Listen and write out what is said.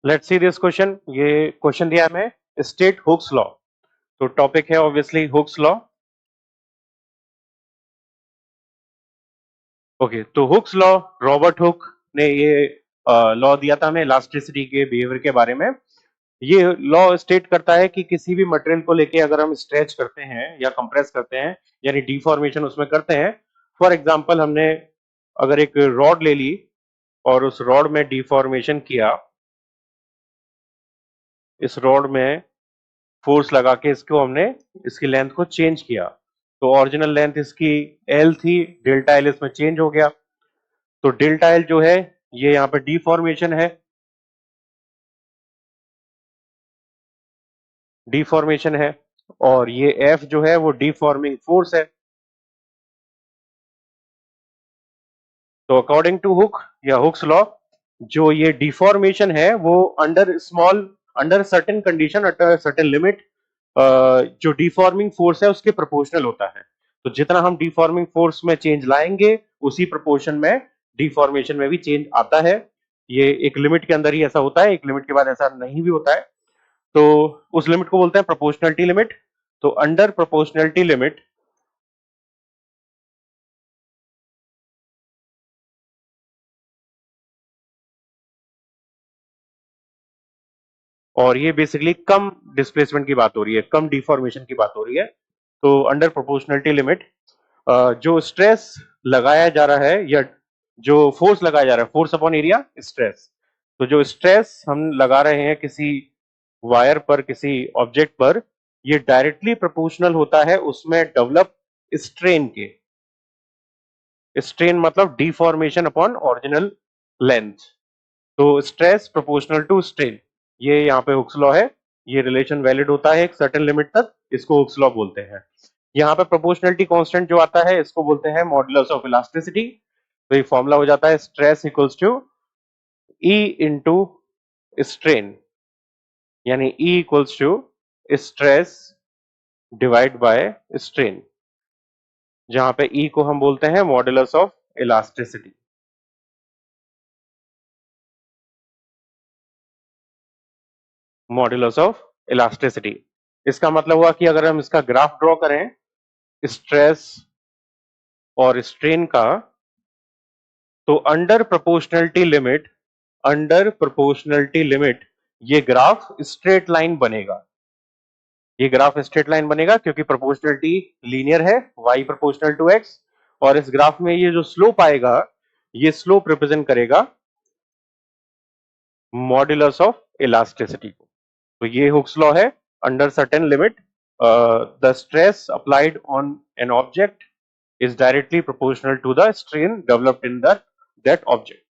Let's see this question. ये question दिया है हमें स्टेट हुक्स लॉ। तो टॉपिक है ऑब्वियसली हुक्स लॉ। ओके, तो हुक्स लॉ, रॉबर्ट हुक ने ये लॉ दिया था हमें इलास्टिसिटी के बिहेवियर के बारे में। ये लॉ स्टेट करता है कि किसी भी मटेरियल को लेके अगर हम स्ट्रेच करते हैं या कंप्रेस करते हैं यानी डिफॉर्मेशन उसमें करते हैं। फॉर एग्जांपल हमने अगर एक रॉड ले ली और उस रॉड में डिफॉर्मेशन किया, इस रॉड में फोर्स लगा के इसको हमने इसकी लेंथ को चेंज किया, तो ओरिजिनल लेंथ इसकी एल थी, डेल्टा एल इसमें चेंज हो गया। तो डेल्टा एल जो है ये यहाँ पे डिफॉर्मेशन है, डिफॉर्मेशन है, और ये एफ जो है वो डिफॉर्मिंग फोर्स है। तो अकॉर्डिंग टू हुक या हुक्स लॉ, जो ये डिफॉर्मेशन है वो under certain condition, under certain limit, जो डिफॉर्मिंग फोर्स है उसके प्रोपोर्शनल होता है। तो जितना हम डिफॉर्मिंग फोर्स में चेंज लाएंगे उसी प्रोपोर्शन में डिफॉर्मेशन में भी चेंज आता है। ये एक लिमिट के अंदर ही ऐसा होता है, एक लिमिट के बाद ऐसा नहीं भी होता है। तो उस लिमिट को बोलते हैं प्रोपोर्शनलिटी लिमिट। तो अंडर प्रोपोर्शनलिटी लिमिट, और ये बेसिकली कम डिस्प्लेसमेंट की बात हो रही है, कम डिफॉर्मेशन की बात हो रही है। तो अंडर प्रोपोर्शनलिटी लिमिट जो स्ट्रेस लगाया जा रहा है या जो फोर्स लगाया जा रहा है, फोर्स अपॉन एरिया स्ट्रेस, तो जो स्ट्रेस हम लगा रहे हैं किसी वायर पर, किसी ऑब्जेक्ट पर, ये डायरेक्टली प्रोपोर्शनल होता है उसमें डेवलप स्ट्रेन के। स्ट्रेन मतलब डिफॉर्मेशन अपॉन ओरिजिनल लेंथ। तो स्ट्रेस प्रोपोर्शनल टू स्ट्रेन, ये यहाँ पे हुक्स लॉ है। ये रिलेशन वैलिड होता है एक सर्टेन लिमिट तक, इसको हुक्स लॉ बोलते हैं। यहाँ पे प्रोपोर्शनलिटी कांस्टेंट जो आता है इसको बोलते हैं मॉडुलस ऑफ इलास्टिसिटी। तो ये फॉर्मूला हो जाता है stress equals to E into strain, यानी E equals to stress divide by strain, जहां पे ई को हम बोलते हैं modulus of elasticity. Modulus of elasticity, इसका मतलब हुआ कि अगर हम इसका ग्राफ ड्रॉ करें स्ट्रेस और स्ट्रेन का, तो अंडर प्रोपोर्शनलिटी लिमिट ये ग्राफ स्ट्रेट लाइन बनेगा। ये ग्राफ स्ट्रेट लाइन बनेगा क्योंकि प्रोपोर्शनलिटी लीनियर है, y प्रोपोर्शनल टू x। और इस ग्राफ में ये जो स्लोप आएगा, ये स्लोप रिप्रेजेंट करेगा मॉड्यूलस ऑफ इलास्टिसिटी को। तो ये हुक्स लॉ है। Under certain limit the stress applied on an object is directly proportional to the strain developed in that object.